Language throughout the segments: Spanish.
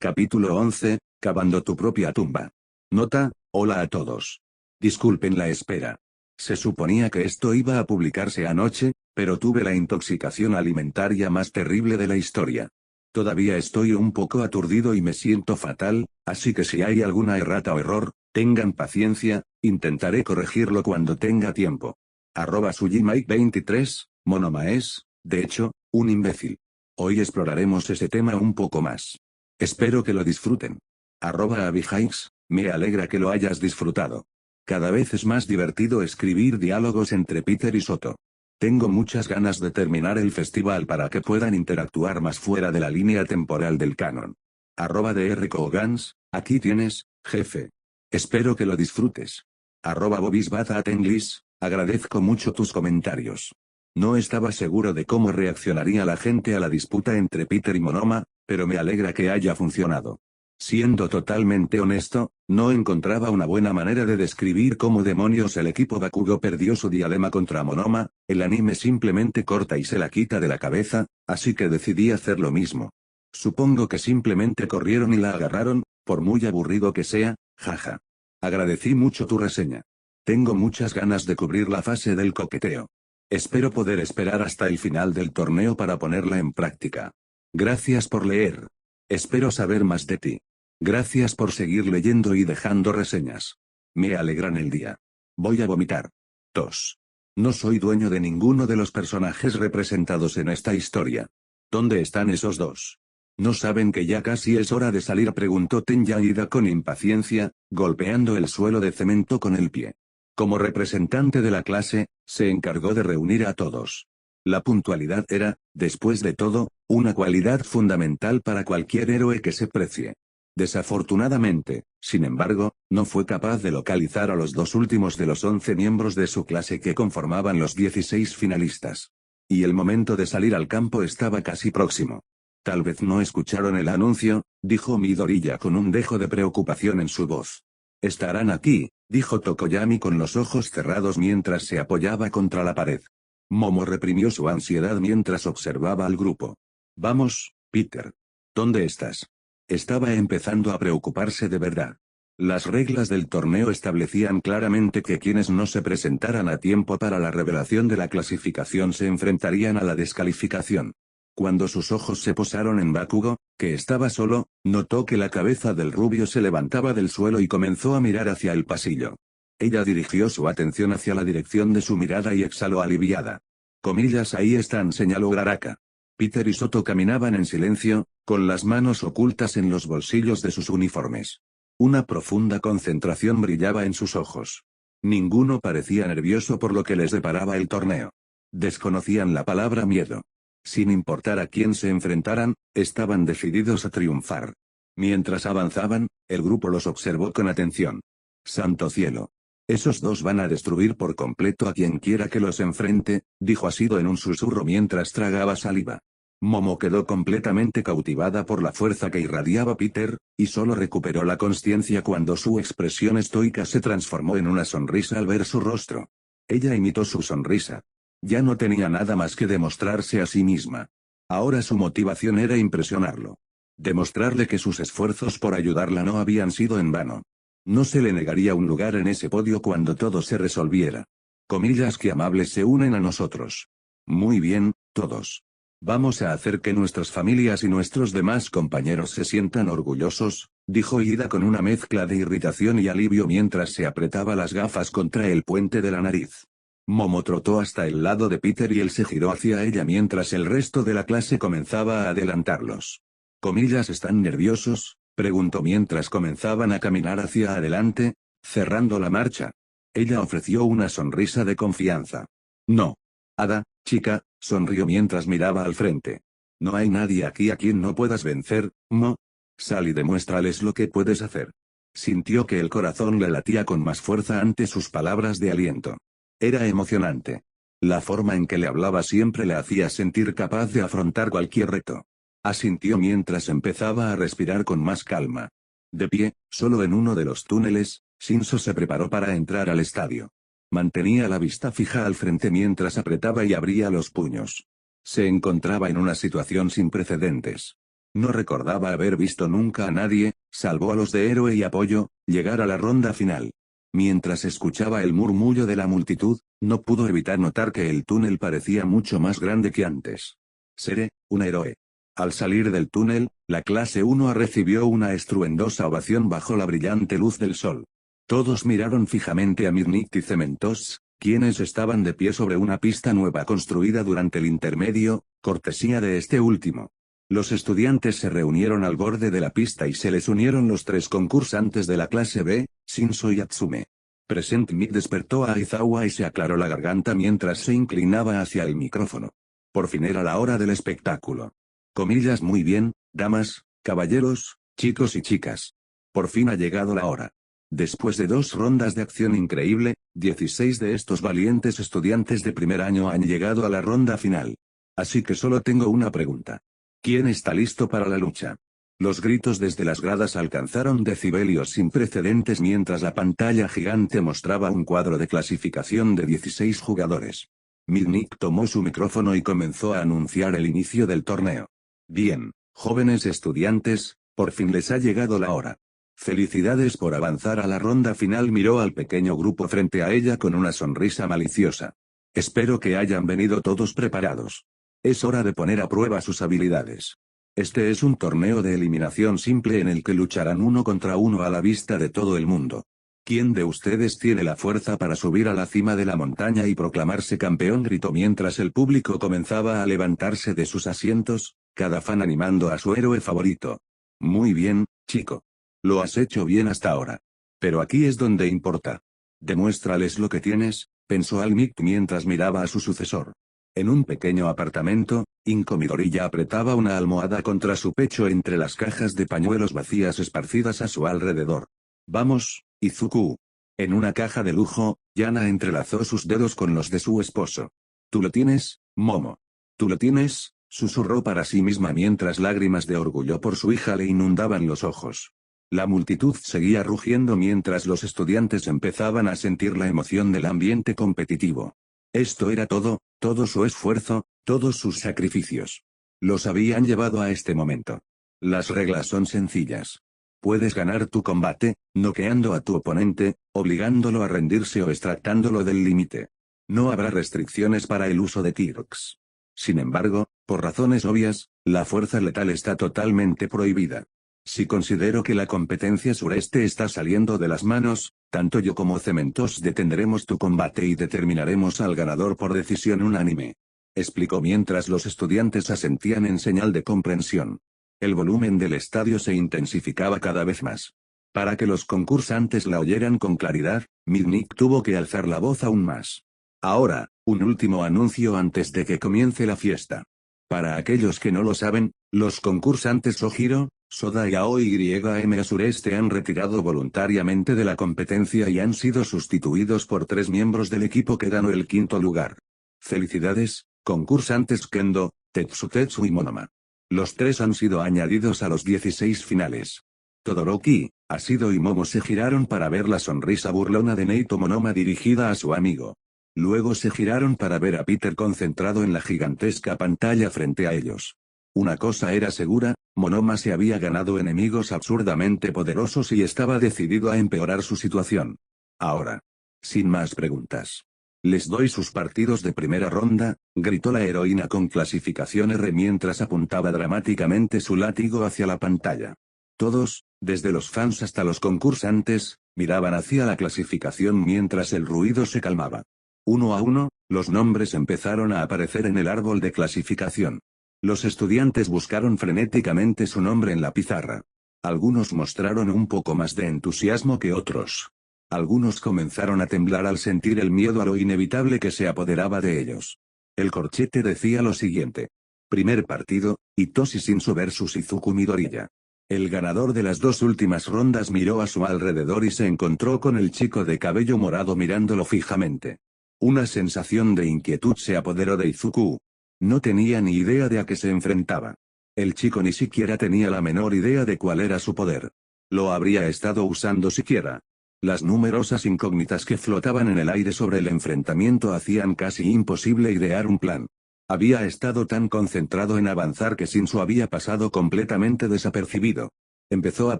Capítulo 11, Cavando tu propia tumba. Nota: hola a todos. Disculpen la espera. Se suponía que esto iba a publicarse anoche, pero tuve la intoxicación alimentaria más terrible de la historia. Todavía estoy un poco aturdido y me siento fatal, así que si hay alguna errata o error, tengan paciencia, intentaré corregirlo cuando tenga tiempo. @sujimike23, Monoma es, de hecho, un imbécil. Hoy exploraremos ese tema un poco más. Espero que lo disfruten. @abihikes, me alegra que lo hayas disfrutado. Cada vez es más divertido escribir diálogos entre Peter y Soto. Tengo muchas ganas de terminar el festival para que puedan interactuar más fuera de la línea temporal del canon. @drcogans, aquí tienes, jefe. Espero que lo disfrutes. @bobisbatatenglis, agradezco mucho tus comentarios. No estaba seguro de cómo reaccionaría la gente a la disputa entre Peter y Monoma, pero me alegra que haya funcionado. Siendo totalmente honesto, no encontraba una buena manera de describir cómo demonios el equipo Bakugo perdió su diadema contra Monoma. El anime simplemente corta y se la quita de la cabeza, así que decidí hacer lo mismo. Supongo que simplemente corrieron y la agarraron, por muy aburrido que sea, jaja. Agradecí mucho tu reseña. Tengo muchas ganas de cubrir la fase del coqueteo. Espero poder esperar hasta el final del torneo para ponerla en práctica. Gracias por leer. Espero saber más de ti. Gracias por seguir leyendo y dejando reseñas. Me alegran el día. Voy a vomitar. Tos. No soy dueño de ninguno de los personajes representados en esta historia. ¿Dónde están esos dos? ¿No saben que ya casi es hora de salir?, preguntó Tenya Ida con impaciencia, golpeando el suelo de cemento con el pie. Como representante de la clase, se encargó de reunir a todos. La puntualidad era, después de todo, una cualidad fundamental para cualquier héroe que se precie. Desafortunadamente, sin embargo, no fue capaz de localizar a los dos últimos de los 11 miembros de su clase que conformaban los 16 finalistas. Y el momento de salir al campo estaba casi próximo. Tal vez no escucharon el anuncio, dijo Midoriya con un dejo de preocupación en su voz. Estarán aquí, dijo Tokoyami con los ojos cerrados mientras se apoyaba contra la pared. Momo reprimió su ansiedad mientras observaba al grupo. Vamos, Peter. ¿Dónde estás? Estaba empezando a preocuparse de verdad. Las reglas del torneo establecían claramente que quienes no se presentaran a tiempo para la revelación de la clasificación se enfrentarían a la descalificación. Cuando sus ojos se posaron en Bakugo, que estaba solo, notó que la cabeza del rubio se levantaba del suelo y comenzó a mirar hacia el pasillo. Ella dirigió su atención hacia la dirección de su mirada y exhaló aliviada. Comillas, ahí están, señaló Garaka. Peter y Soto caminaban en silencio, con las manos ocultas en los bolsillos de sus uniformes. Una profunda concentración brillaba en sus ojos. Ninguno parecía nervioso por lo que les deparaba el torneo. Desconocían la palabra miedo. Sin importar a quién se enfrentaran, estaban decididos a triunfar. Mientras avanzaban, el grupo los observó con atención. Santo cielo. Esos dos van a destruir por completo a quien quiera que los enfrente, dijo Asido en un susurro mientras tragaba saliva. Momo quedó completamente cautivada por la fuerza que irradiaba Peter, y solo recuperó la consciencia cuando su expresión estoica se transformó en una sonrisa al ver su rostro. Ella imitó su sonrisa. Ya no tenía nada más que demostrarse a sí misma. Ahora su motivación era impresionarlo. Demostrarle que sus esfuerzos por ayudarla no habían sido en vano. No se le negaría un lugar en ese podio cuando todo se resolviera. Comillas, que amables se unen a nosotros. Muy bien, todos. Vamos a hacer que nuestras familias y nuestros demás compañeros se sientan orgullosos, dijo Ida con una mezcla de irritación y alivio mientras se apretaba las gafas contra el puente de la nariz. Momo trotó hasta el lado de Peter y él se giró hacia ella mientras el resto de la clase comenzaba a adelantarlos. Comillas, ¿están nerviosos?, preguntó mientras comenzaban a caminar hacia adelante, cerrando la marcha. Ella ofreció una sonrisa de confianza. No. Ada, chica, sonrió mientras miraba al frente. No hay nadie aquí a quien no puedas vencer, Mo. Sal y demuéstrales lo que puedes hacer. Sintió que el corazón le latía con más fuerza ante sus palabras de aliento. Era emocionante. La forma en que le hablaba siempre le hacía sentir capaz de afrontar cualquier reto. Asintió mientras empezaba a respirar con más calma. De pie, solo en uno de los túneles, Shinso se preparó para entrar al estadio. Mantenía la vista fija al frente mientras apretaba y abría los puños. Se encontraba en una situación sin precedentes. No recordaba haber visto nunca a nadie, salvo a los de héroe y apoyo, llegar a la ronda final. Mientras escuchaba el murmullo de la multitud, no pudo evitar notar que el túnel parecía mucho más grande que antes. Seré un héroe. Al salir del túnel, la clase 1A recibió una estruendosa ovación bajo la brillante luz del sol. Todos miraron fijamente a Midnight y Cementos, quienes estaban de pie sobre una pista nueva construida durante el intermedio, cortesía de este último. Los estudiantes se reunieron al borde de la pista y se les unieron los 3 concursantes de la clase B, Shinso y Atsume. Present Mic despertó a Aizawa y se aclaró la garganta mientras se inclinaba hacia el micrófono. Por fin era la hora del espectáculo. Comillas muy bien, damas, caballeros, chicos y chicas. Por fin ha llegado la hora. Después de 2 rondas de acción increíble, 16 de estos valientes estudiantes de primer año han llegado a la ronda final. Así que solo tengo una pregunta. ¿Quién está listo para la lucha? Los gritos desde las gradas alcanzaron decibelios sin precedentes mientras la pantalla gigante mostraba un cuadro de clasificación de 16 jugadores. Midnight tomó su micrófono y comenzó a anunciar el inicio del torneo. Bien, jóvenes estudiantes, por fin les ha llegado la hora. Felicidades por avanzar a la ronda final. Miró al pequeño grupo frente a ella con una sonrisa maliciosa. Espero que hayan venido todos preparados. Es hora de poner a prueba sus habilidades. Este es un torneo de eliminación simple en el que lucharán 1 contra 1 a la vista de todo el mundo. ¿Quién de ustedes tiene la fuerza para subir a la cima de la montaña y proclamarse campeón? Gritó mientras el público comenzaba a levantarse de sus asientos, cada fan animando a su héroe favorito. Muy bien, chico. Lo has hecho bien hasta ahora. Pero aquí es donde importa. Demuéstrales lo que tienes, pensó Almic mientras miraba a su sucesor. En un pequeño apartamento, Inko Midoriya apretaba una almohada contra su pecho entre las cajas de pañuelos vacías esparcidas a su alrededor. Vamos, Izuku. En una caja de lujo, Yana entrelazó sus dedos con los de su esposo. ¿Tú lo tienes, Momo? ¿Tú lo tienes? Susurró para sí misma mientras lágrimas de orgullo por su hija le inundaban los ojos. La multitud seguía rugiendo mientras los estudiantes empezaban a sentir la emoción del ambiente competitivo. Esto era todo su esfuerzo, todos sus sacrificios. Los habían llevado a este momento. Las reglas son sencillas. Puedes ganar tu combate, noqueando a tu oponente, obligándolo a rendirse o extractándolo del límite. No habrá restricciones para el uso de Kirks. Sin embargo, por razones obvias, la fuerza letal está totalmente prohibida. Si considero que la competencia sureste está saliendo de las manos, tanto yo como Cementos detendremos tu combate y determinaremos al ganador por decisión unánime. Explicó mientras los estudiantes asentían en señal de comprensión. El volumen del estadio se intensificaba cada vez más. Para que los concursantes la oyeran con claridad, Midnight tuvo que alzar la voz aún más. Ahora, un último anuncio antes de que comience la fiesta. Para aquellos que no lo saben, los concursantes Ojiro, Soda y AOYM Sureste han retirado voluntariamente de la competencia y han sido sustituidos por 3 miembros del equipo que ganó el 5º lugar. Felicidades, concursantes Kendo, Tetsu y Monoma. Los 3 han sido añadidos a los 16 finales. Todoroki, Asido y Momo se giraron para ver la sonrisa burlona de Neito Monoma dirigida a su amigo. Luego se giraron para ver a Peter concentrado en la gigantesca pantalla frente a ellos. Una cosa era segura, Monoma se había ganado enemigos absurdamente poderosos y estaba decidido a empeorar su situación. Ahora. Sin más preguntas. Les doy sus partidos de primera ronda, gritó la heroína con clasificación R mientras apuntaba dramáticamente su látigo hacia la pantalla. Todos, desde los fans hasta los concursantes, miraban hacia la clasificación mientras el ruido se calmaba. 1 a 1, los nombres empezaron a aparecer en el árbol de clasificación. Los estudiantes buscaron frenéticamente su nombre en la pizarra. Algunos mostraron un poco más de entusiasmo que otros. Algunos comenzaron a temblar al sentir el miedo a lo inevitable que se apoderaba de ellos. El corchete decía lo siguiente. Primer partido, Hitoshi Shinso vs Izuku Midoriya. El ganador de las 2 últimas rondas miró a su alrededor y se encontró con el chico de cabello morado mirándolo fijamente. Una sensación de inquietud se apoderó de Izuku. No tenía ni idea de a qué se enfrentaba. El chico ni siquiera tenía la menor idea de cuál era su poder. ¿Lo habría estado usando siquiera? Las numerosas incógnitas que flotaban en el aire sobre el enfrentamiento hacían casi imposible idear un plan. Había estado tan concentrado en avanzar que Shinsu había pasado completamente desapercibido. Empezó a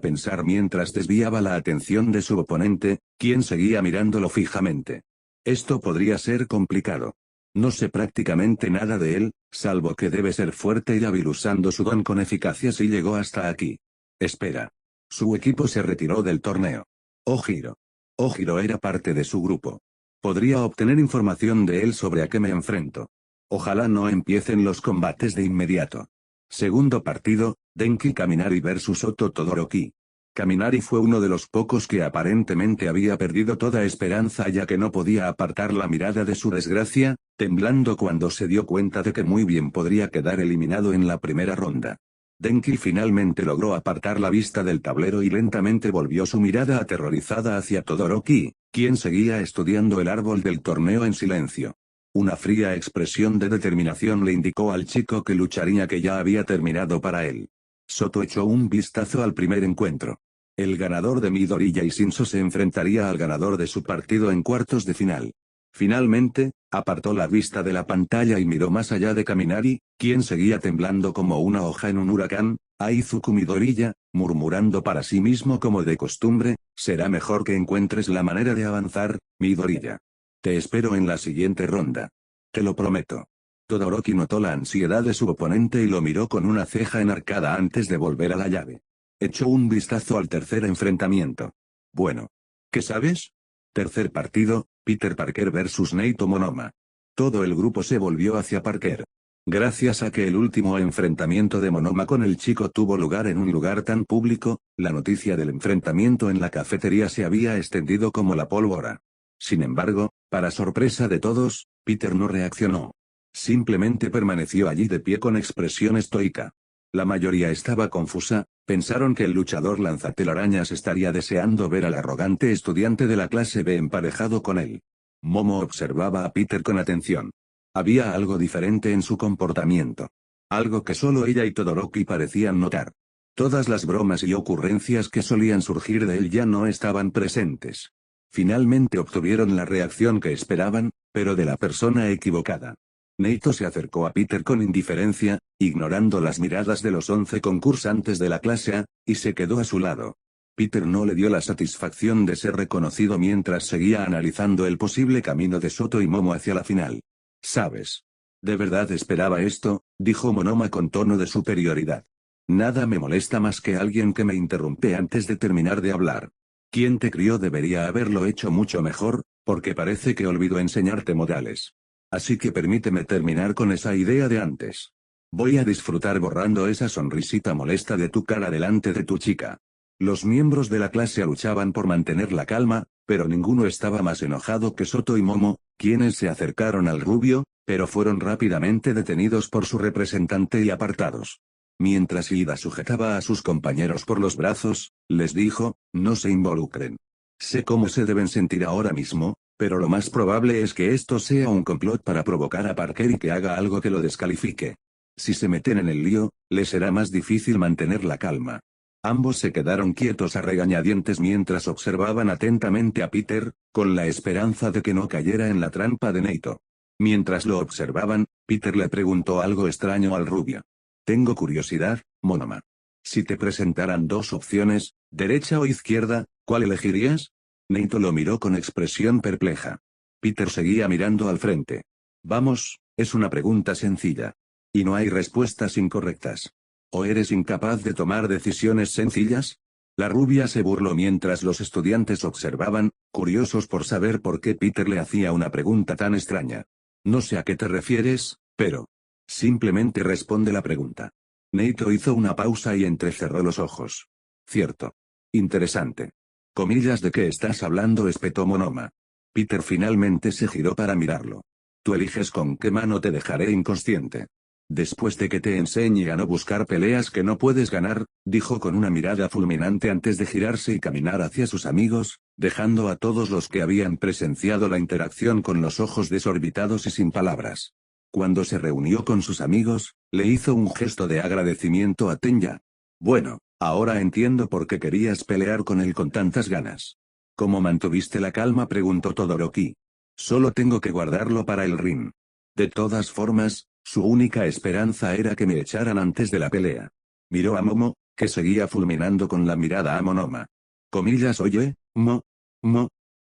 pensar mientras desviaba la atención de su oponente, quien seguía mirándolo fijamente. Esto podría ser complicado. No sé prácticamente nada de él, salvo que debe ser fuerte y hábil usando su don con eficacia si llegó hasta aquí. Espera. Su equipo se retiró del torneo. Ojiro. Ojiro era parte de su grupo. Podría obtener información de él sobre a qué me enfrento. Ojalá no empiecen los combates de inmediato. Segundo partido, Denki Kaminari vs Oto Todoroki. Kaminari fue uno de los pocos que aparentemente había perdido toda esperanza ya que no podía apartar la mirada de su desgracia, temblando cuando se dio cuenta de que muy bien podría quedar eliminado en la primera ronda. Denki finalmente logró apartar la vista del tablero y lentamente volvió su mirada aterrorizada hacia Todoroki, quien seguía estudiando el árbol del torneo en silencio. Una fría expresión de determinación le indicó al chico que lucharía que ya había terminado para él. Soto echó un vistazo al primer encuentro. El ganador de Midoriya y Shinso se enfrentaría al ganador de su partido en cuartos de final. Finalmente, apartó la vista de la pantalla y miró más allá de Kaminari, quien seguía temblando como una hoja en un huracán. Aizuku Midoriya, murmurando para sí mismo como de costumbre, será mejor que encuentres la manera de avanzar, Midoriya. Te espero en la siguiente ronda. Te lo prometo. Todoroki notó la ansiedad de su oponente y lo miró con una ceja enarcada antes de volver a la llave. Echó un vistazo al tercer enfrentamiento. Bueno. ¿Qué sabes? Tercer partido, Peter Parker vs Neito Monoma. Todo el grupo se volvió hacia Parker. Gracias a que el último enfrentamiento de Monoma con el chico tuvo lugar en un lugar tan público, la noticia del enfrentamiento en la cafetería se había extendido como la pólvora. Sin embargo, para sorpresa de todos, Peter no reaccionó. Simplemente permaneció allí de pie con expresión estoica. La mayoría estaba confusa, pensaron que el luchador lanzatelarañas estaría deseando ver al arrogante estudiante de la clase B emparejado con él. Momo observaba a Peter con atención. Había algo diferente en su comportamiento. Algo que solo ella y Todoroki parecían notar. Todas las bromas y ocurrencias que solían surgir de él ya no estaban presentes. Finalmente obtuvieron la reacción que esperaban, pero de la persona equivocada. Neito se acercó a Peter con indiferencia, ignorando las miradas de los 11 concursantes de la clase A, y se quedó a su lado. Peter no le dio la satisfacción de ser reconocido mientras seguía analizando el posible camino de Soto y Momo hacia la final. ¿Sabes? ¿De verdad esperaba esto?, dijo Monoma con tono de superioridad. Nada me molesta más que alguien que me interrumpe antes de terminar de hablar. Quien te crió debería haberlo hecho mucho mejor, porque parece que olvidó enseñarte modales. Así que permíteme terminar con esa idea de antes. Voy a disfrutar borrando esa sonrisita molesta de tu cara delante de tu chica. Los miembros de la clase luchaban por mantener la calma, pero ninguno estaba más enojado que Soto y Momo, quienes se acercaron al rubio, pero fueron rápidamente detenidos por su representante y apartados. Mientras Ida sujetaba a sus compañeros por los brazos, les dijo, no se involucren. Sé cómo se deben sentir ahora mismo, pero lo más probable es que esto sea un complot para provocar a Parker y que haga algo que lo descalifique. Si se meten en el lío, les será más difícil mantener la calma. Ambos se quedaron quietos a regañadientes mientras observaban atentamente a Peter, con la esperanza de que no cayera en la trampa de Neito. Mientras lo observaban, Peter le preguntó algo extraño al rubio. Tengo curiosidad, Monoma. Si te presentaran dos opciones, derecha o izquierda, ¿cuál elegirías? Neito lo miró con expresión perpleja. Peter seguía mirando al frente. Vamos, es una pregunta sencilla. Y no hay respuestas incorrectas. ¿O eres incapaz de tomar decisiones sencillas? La rubia se burló mientras los estudiantes observaban, curiosos por saber por qué Peter le hacía una pregunta tan extraña. No sé a qué te refieres, pero... Simplemente responde la pregunta. Neito hizo una pausa y entrecerró los ojos. Cierto. Interesante. Comillas de qué estás hablando, espetó Monoma. Peter finalmente se giró para mirarlo. Tú eliges con qué mano te dejaré inconsciente. Después de que te enseñe a no buscar peleas que no puedes ganar, dijo con una mirada fulminante antes de girarse y caminar hacia sus amigos, dejando a todos los que habían presenciado la interacción con los ojos desorbitados y sin palabras. Cuando se reunió con sus amigos, le hizo un gesto de agradecimiento a Tenya. Bueno, ahora entiendo por qué querías pelear con él con tantas ganas. ¿Cómo mantuviste la calma?, preguntó Todoroki. Solo tengo que guardarlo para el ring. De todas formas, Su única esperanza era que me echaran antes de la pelea. Miró a Momo, que seguía fulminando con la mirada a Monoma. Comillas, oye, Mo.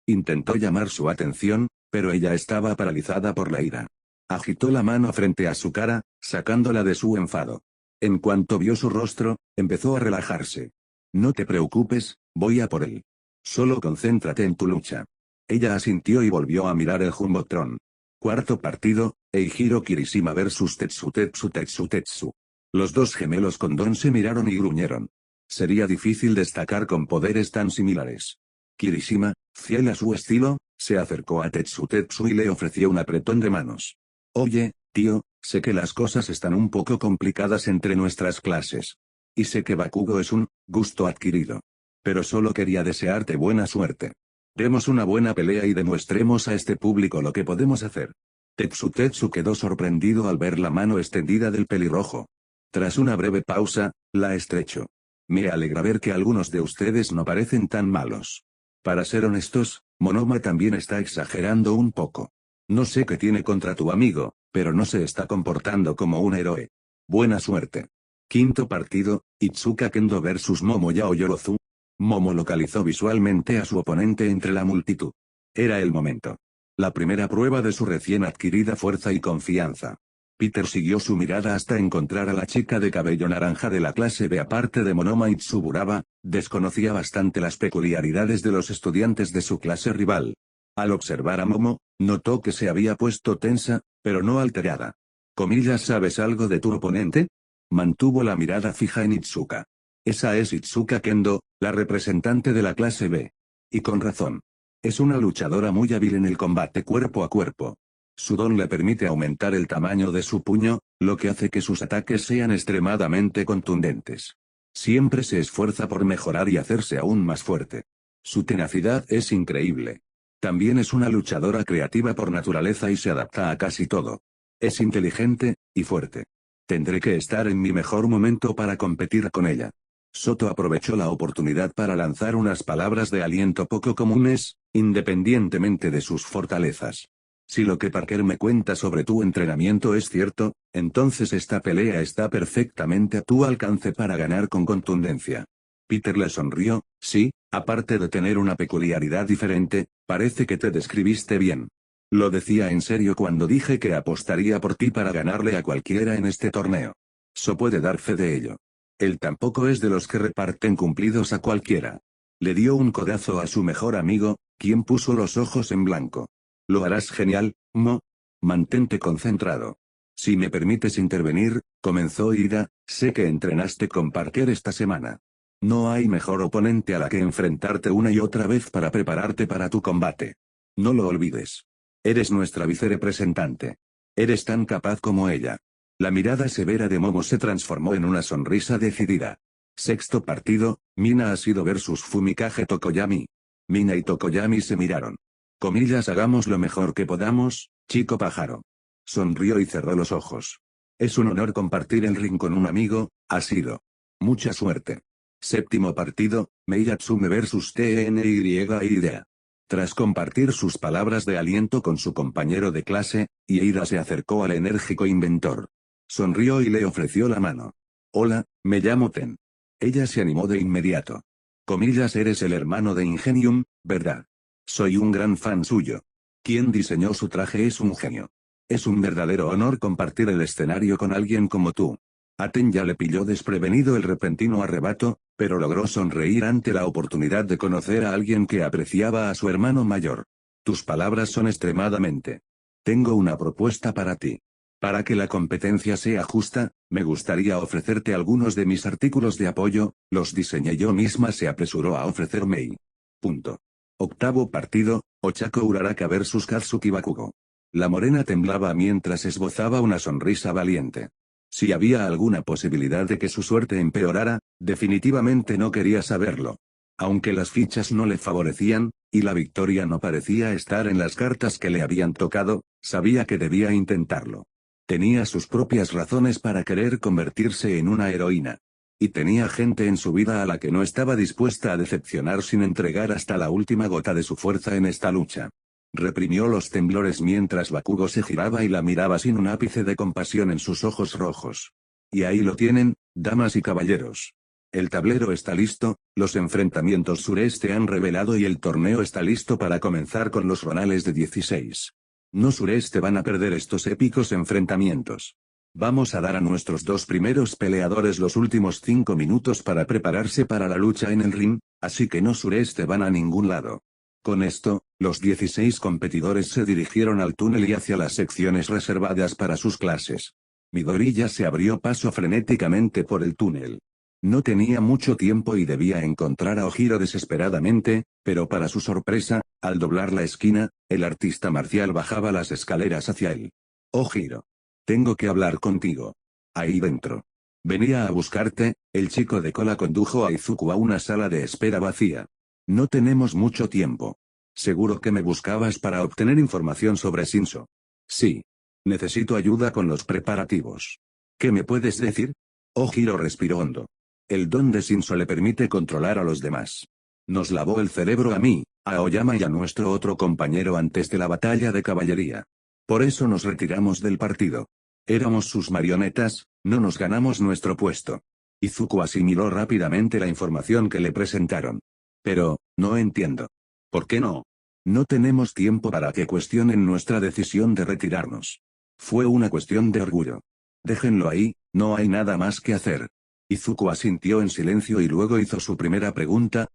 Intentó llamar su atención, pero ella estaba paralizada por la ira. Agitó la mano frente a su cara, sacándola de su enfado. En cuanto vio su rostro, empezó a relajarse. No te preocupes, voy a por él. Solo concéntrate en tu lucha. Ella asintió y volvió a mirar el Jumbotron. Cuarto partido, Eijiro Kirishima vs Tetsu. Los dos gemelos Kondon se miraron y gruñeron. Sería difícil destacar con poderes tan similares. Kirishima, fiel a su estilo, se acercó a Tetsu y le ofreció un apretón de manos. Oye, tío, sé que las cosas están un poco complicadas entre nuestras clases. Y sé que Bakugo es un gusto adquirido. Pero solo quería desearte buena suerte. Demos una buena pelea y demostremos a este público lo que podemos hacer. Tetsu quedó sorprendido al ver la mano extendida del pelirrojo. Tras una breve pausa, la estrechó. Me alegra ver que algunos de ustedes no parecen tan malos. Para ser honestos, Monoma también está exagerando un poco. No sé qué tiene contra tu amigo, pero no se está comportando como un héroe. Buena suerte. Quinto partido, Itsuka Kendo vs Momo Yao Yorozu. Momo localizó visualmente a su oponente entre la multitud. Era el momento. La primera prueba de su recién adquirida fuerza y confianza. Peter siguió su mirada hasta encontrar a la chica de cabello naranja de la clase B. Aparte de Monoma y Tsuburaba, desconocía bastante las peculiaridades de los estudiantes de su clase rival. Al observar a Momo, notó que se había puesto tensa, pero no alterada. Comillas, ¿sabes algo de tu oponente? Mantuvo la mirada fija en Itsuka. Esa es Itsuka Kendo, la representante de la clase B. Y con razón. Es una luchadora muy hábil en el combate cuerpo a cuerpo. Su don le permite aumentar el tamaño de su puño, lo que hace que sus ataques sean extremadamente contundentes. Siempre se esfuerza por mejorar y hacerse aún más fuerte. Su tenacidad es increíble. También es una luchadora creativa por naturaleza y se adapta a casi todo. Es inteligente y fuerte. Tendré que estar en mi mejor momento para competir con ella. Soto aprovechó la oportunidad para lanzar unas palabras de aliento poco comunes, independientemente de sus fortalezas. Si lo que Parker me cuenta sobre tu entrenamiento es cierto, entonces esta pelea está perfectamente a tu alcance para ganar con contundencia. Peter le sonrió, sí, aparte de tener una peculiaridad diferente, parece que te describiste bien. Lo decía en serio cuando dije que apostaría por ti para ganarle a cualquiera en este torneo. So puede dar fe de ello. Él tampoco es de los que reparten cumplidos a cualquiera. Le dio un codazo a su mejor amigo, quien puso los ojos en blanco. Lo harás genial, Mo. Mantente concentrado. Si me permites intervenir, comenzó Ida, sé que entrenaste con Parker esta semana. No hay mejor oponente a la que enfrentarte una y otra vez para prepararte para tu combate. No lo olvides. Eres nuestra vicerepresentante. Eres tan capaz como ella. La mirada severa de Momo se transformó en una sonrisa decidida. Sexto partido, Mina Asido vs Fumikage Tokoyami. Mina y Tokoyami se miraron. Comillas, hagamos lo mejor que podamos, chico pájaro. Sonrió y cerró los ojos. Es un honor compartir el ring con un amigo, Asido. Mucha suerte. Séptimo partido, Meiatsume vs TNY Idea. Tras compartir sus palabras de aliento con su compañero de clase, Ida se acercó al enérgico inventor. Sonrió y le ofreció la mano. Hola, me llamo Ten. Ella se animó de inmediato. Comillas, eres el hermano de Ingenium, ¿verdad? Soy un gran fan suyo. Quien diseñó su traje es un genio. Es un verdadero honor compartir el escenario con alguien como tú. A Ten ya le pilló desprevenido el repentino arrebato, pero logró sonreír ante la oportunidad de conocer a alguien que apreciaba a su hermano mayor. Tus palabras son extremadamente. Tengo una propuesta para ti. Para que la competencia sea justa, me gustaría ofrecerte algunos de mis artículos de apoyo, los diseñé yo misma, se apresuró a ofrecer Mei. Punto. Octavo partido, Ochako Uraraka vs Katsuki Bakugo. La morena temblaba mientras esbozaba una sonrisa valiente. Si había alguna posibilidad de que su suerte empeorara, definitivamente no quería saberlo. Aunque las fichas no le favorecían, y la victoria no parecía estar en las cartas que le habían tocado, sabía que debía intentarlo. Tenía sus propias razones para querer convertirse en una heroína. Y tenía gente en su vida a la que no estaba dispuesta a decepcionar sin entregar hasta la última gota de su fuerza en esta lucha. Reprimió los temblores mientras Bakugo se giraba y la miraba sin un ápice de compasión en sus ojos rojos. Y ahí lo tienen, damas y caballeros. El tablero está listo, los enfrentamientos sureste han revelado y el torneo está listo para comenzar con los Ronales de 16. No sureste van a perder estos épicos enfrentamientos. Vamos a dar a nuestros dos primeros peleadores los últimos 5 minutos para prepararse para la lucha en el ring, así que no sureste van a ningún lado. Con esto, los 16 competidores se dirigieron al túnel y hacia las secciones reservadas para sus clases. Midoriya se abrió paso frenéticamente por el túnel. No tenía mucho tiempo y debía encontrar a Ojiro desesperadamente, pero para su sorpresa, al doblar la esquina, el artista marcial bajaba las escaleras hacia él. Ojiro. Tengo que hablar contigo. Ahí dentro. Venía a buscarte, el chico de cola condujo a Izuku a una sala de espera vacía. No tenemos mucho tiempo. Seguro que me buscabas para obtener información sobre Shinso. Sí. Necesito ayuda con los preparativos. ¿Qué me puedes decir? Ojiro respiró hondo. El don de Shinso le permite controlar a los demás. Nos lavó el cerebro a mí, a Aoyama y a nuestro otro compañero antes de la batalla de caballería. Por eso nos retiramos del partido. Éramos sus marionetas, no nos ganamos nuestro puesto. Izuku asimiló rápidamente la información que le presentaron. Pero, no entiendo. ¿Por qué no? No tenemos tiempo para que cuestionen nuestra decisión de retirarnos. Fue una cuestión de orgullo. Déjenlo ahí, no hay nada más que hacer. Izuku asintió en silencio y luego hizo su primera pregunta,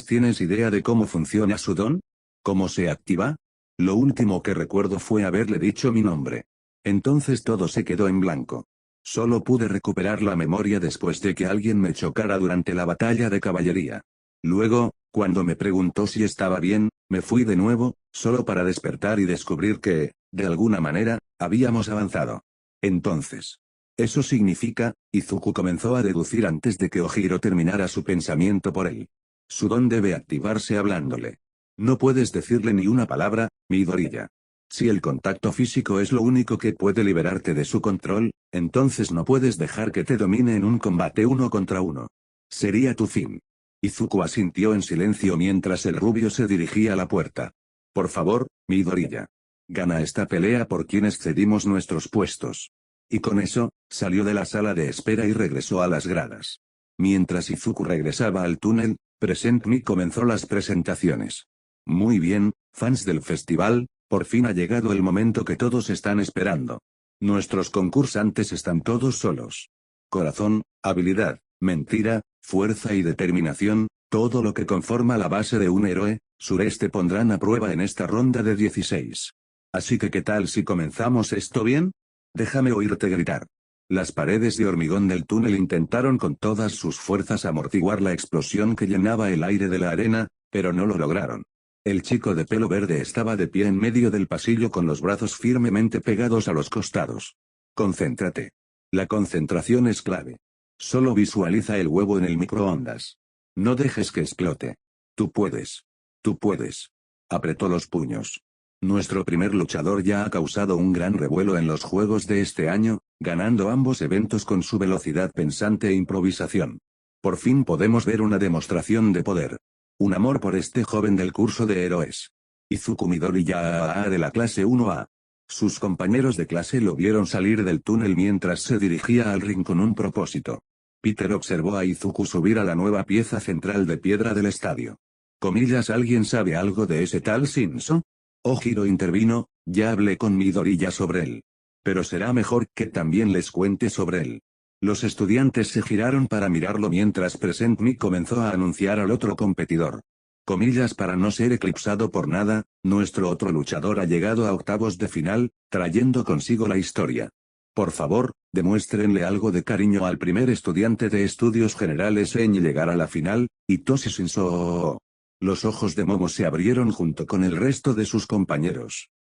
¿tienes idea de cómo funciona su don? ¿Cómo se activa? Lo último que recuerdo fue haberle dicho mi nombre. Entonces todo se quedó en blanco. Solo pude recuperar la memoria después de que alguien me chocara durante la batalla de caballería. Luego, cuando me preguntó si estaba bien, me fui de nuevo, solo para despertar y descubrir que, de alguna manera, habíamos avanzado. Entonces. Eso significa, Izuku comenzó a deducir antes de que Ojiro terminara su pensamiento por él. Su don debe activarse hablándole. No puedes decirle ni una palabra, Midoriya. Si el contacto físico es lo único que puede liberarte de su control, entonces no puedes dejar que te domine en un combate 1 contra 1. Sería tu fin. Izuku asintió en silencio mientras el rubio se dirigía a la puerta. Por favor, Midoriya. Gana esta pelea por quienes cedimos nuestros puestos. Y con eso, salió de la sala de espera y regresó a las gradas. Mientras Izuku regresaba al túnel, Present Me comenzó las presentaciones. Muy bien, fans del festival, por fin ha llegado el momento que todos están esperando. Nuestros concursantes están todos solos. Corazón, habilidad, mentira, fuerza y determinación, todo lo que conforma la base de un héroe, sureste pondrán a prueba en esta ronda de 16. Así que ¿qué tal si comenzamos esto bien? Déjame oírte gritar. Las paredes de hormigón del túnel intentaron con todas sus fuerzas amortiguar la explosión que llenaba el aire de la arena, pero no lo lograron. El chico de pelo verde estaba de pie en medio del pasillo con los brazos firmemente pegados a los costados. Concéntrate. La concentración es clave. Solo visualiza el huevo en el microondas. No dejes que explote. Tú puedes. Tú puedes. Apretó los puños. Nuestro primer luchador ya ha causado un gran revuelo en los juegos de este año, ganando ambos eventos con su velocidad pensante e improvisación. Por fin podemos ver una demostración de poder. Un amor por este joven del curso de héroes. Izuku Midoriya de la clase 1A. Sus compañeros de clase lo vieron salir del túnel mientras se dirigía al ring con un propósito. Peter observó a Izuku subir a la nueva pieza central de piedra del estadio. ¿Alguien sabe algo de ese tal Shinso? Ojiro intervino, ya hablé con Midoriya sobre él. Pero será mejor que también les cuente sobre él. Los estudiantes se giraron para mirarlo mientras Present Me comenzó a anunciar al otro competidor. Para no ser eclipsado por nada, nuestro otro luchador ha llegado a octavos de final, trayendo consigo la historia. Por favor, demuéstrenle algo de cariño al primer estudiante de estudios generales en llegar a la final, Hitoshi Shinso. Los ojos de Momo se abrieron junto con el resto de sus compañeros.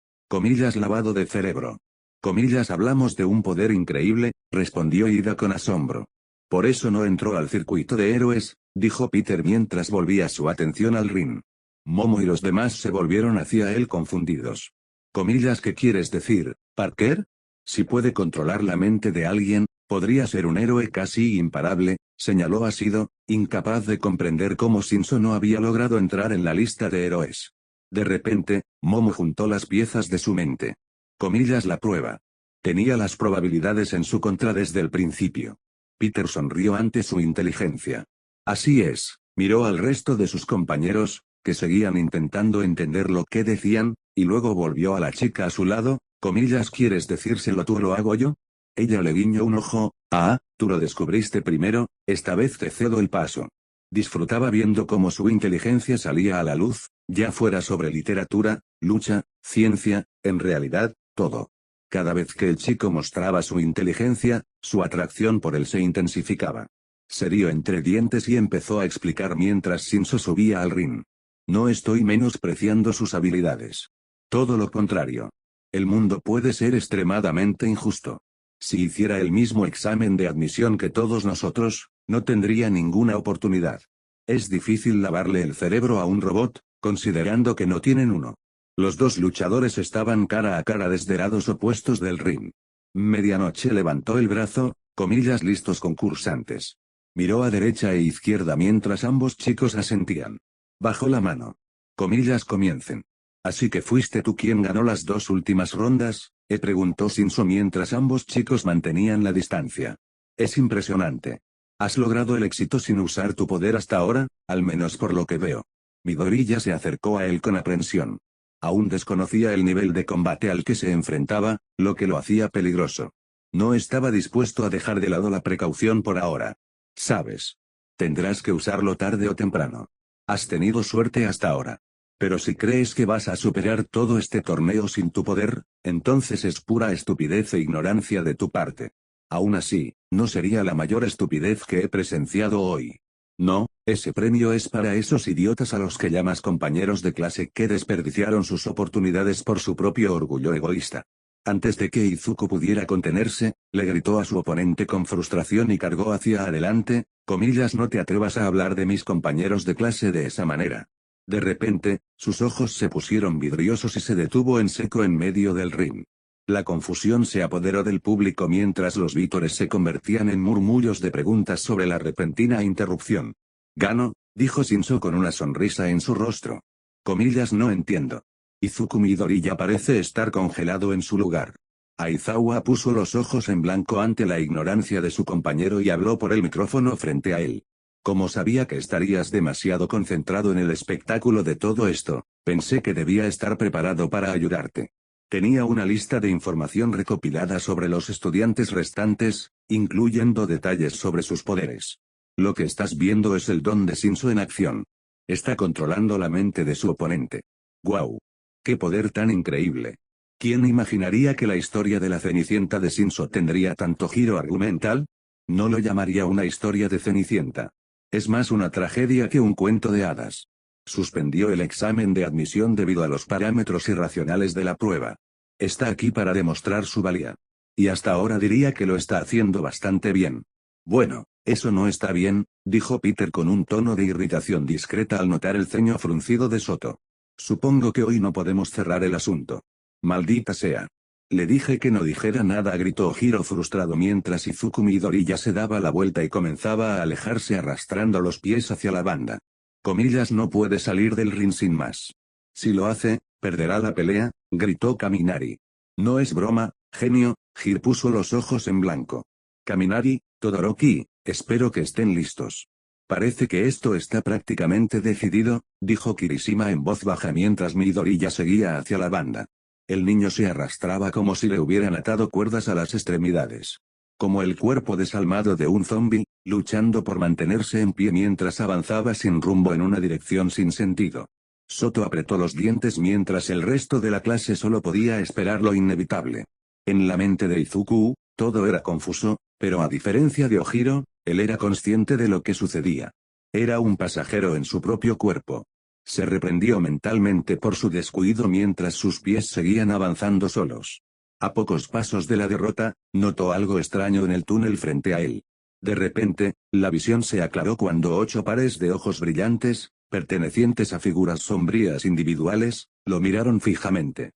Lavado de cerebro. Hablamos de un poder increíble, respondió Ida con asombro. Por eso no entró al circuito de héroes, dijo Peter mientras volvía su atención al ring. Momo y los demás se volvieron hacia él confundidos. ¿Qué quieres decir, Parker? Si puede controlar la mente de alguien, podría ser un héroe casi imparable, señaló Asido, incapaz de comprender cómo Shinso no había logrado entrar en la lista de héroes. De repente, Momo juntó las piezas de su mente. Comillas la prueba. Tenía las probabilidades en su contra desde el principio. Peter sonrió ante su inteligencia. Así es, miró al resto de sus compañeros, que seguían intentando entender lo que decían, y luego volvió a la chica a su lado. Comillas, ¿quieres decírselo tú o lo hago yo? Ella le guiñó un ojo. Ah, tú lo descubriste primero, esta vez te cedo el paso. Disfrutaba viendo cómo su inteligencia salía a la luz, ya fuera sobre literatura, lucha, ciencia, en realidad, todo. Cada vez que el chico mostraba su inteligencia, su atracción por él se intensificaba. Se rió entre dientes y empezó a explicar mientras Shinso subía al ring. No estoy menospreciando sus habilidades. Todo lo contrario. El mundo puede ser extremadamente injusto. Si hiciera el mismo examen de admisión que todos nosotros, no tendría ninguna oportunidad. Es difícil lavarle el cerebro a un robot, considerando que no tienen uno. Los dos luchadores estaban cara a cara desde lados opuestos del ring. Medianoche levantó el brazo, comillas listos concursantes. Miró a derecha e izquierda mientras ambos chicos asentían. Bajó la mano. Comillas comiencen. Así que fuiste tú quien ganó las dos últimas rondas, preguntó Shinso mientras ambos chicos mantenían la distancia. Es impresionante. Has logrado el éxito sin usar tu poder hasta ahora, al menos por lo que veo. Midori ya se acercó a él con aprensión. Aún desconocía el nivel de combate al que se enfrentaba, lo que lo hacía peligroso. No estaba dispuesto a dejar de lado la precaución por ahora. Sabes. Tendrás que usarlo tarde o temprano. Has tenido suerte hasta ahora. Pero si crees que vas a superar todo este torneo sin tu poder, entonces es pura estupidez e ignorancia de tu parte. Aún así, no sería la mayor estupidez que he presenciado hoy. No, ese premio es para esos idiotas a los que llamas compañeros de clase que desperdiciaron sus oportunidades por su propio orgullo egoísta. Antes de que Izuku pudiera contenerse, le gritó a su oponente con frustración y cargó hacia adelante, comillas, no te atrevas a hablar de mis compañeros de clase de esa manera. De repente, sus ojos se pusieron vidriosos y se detuvo en seco en medio del ring. La confusión se apoderó del público mientras los vítores se convertían en murmullos de preguntas sobre la repentina interrupción. Gano, dijo Shinso con una sonrisa en su rostro. Comillas, no entiendo. Izuku Midori ya parece estar congelado en su lugar. Aizawa puso los ojos en blanco ante la ignorancia de su compañero y habló por el micrófono frente a él. Como sabía que estarías demasiado concentrado en el espectáculo de todo esto, pensé que debía estar preparado para ayudarte. Tenía una lista de información recopilada sobre los estudiantes restantes, incluyendo detalles sobre sus poderes. Lo que estás viendo es el don de Shinso en acción. Está controlando la mente de su oponente. ¡Guau! ¡Qué poder tan increíble! ¿Quién imaginaría que la historia de la Cenicienta de Shinso tendría tanto giro argumental? No lo llamaría una historia de Cenicienta. Es más una tragedia que un cuento de hadas. Suspendió el examen de admisión debido a los parámetros irracionales de la prueba. Está aquí para demostrar su valía. Y hasta ahora diría que lo está haciendo bastante bien. Bueno, eso no está bien, dijo Peter con un tono de irritación discreta al notar el ceño fruncido de Soto. Supongo que hoy no podemos cerrar el asunto. Maldita sea. Le dije que no dijera nada, gritó Hiro frustrado mientras Izuku Midori ya se daba la vuelta y comenzaba a alejarse arrastrando los pies hacia la banda. Comillas, no puede salir del ring sin más. Si lo hace, perderá la pelea, gritó Kaminari. No es broma, genio, Hir puso los ojos en blanco. Kaminari, Todoroki, espero que estén listos. Parece que esto está prácticamente decidido, dijo Kirishima en voz baja mientras Midori ya seguía hacia la banda. El niño se arrastraba como si le hubieran atado cuerdas a las extremidades. Como el cuerpo desalmado de un zombi, luchando por mantenerse en pie mientras avanzaba sin rumbo en una dirección sin sentido. Soto apretó los dientes mientras el resto de la clase solo podía esperar lo inevitable. En la mente de Izuku, todo era confuso, pero a diferencia de Ojiro, él era consciente de lo que sucedía. Era un pasajero en su propio cuerpo. Se reprendió mentalmente por su descuido mientras sus pies seguían avanzando solos. A pocos pasos de la derrota, notó algo extraño en el túnel frente a él. De repente, la visión se aclaró cuando 8 pares de ojos brillantes, pertenecientes a figuras sombrías individuales, lo miraron fijamente.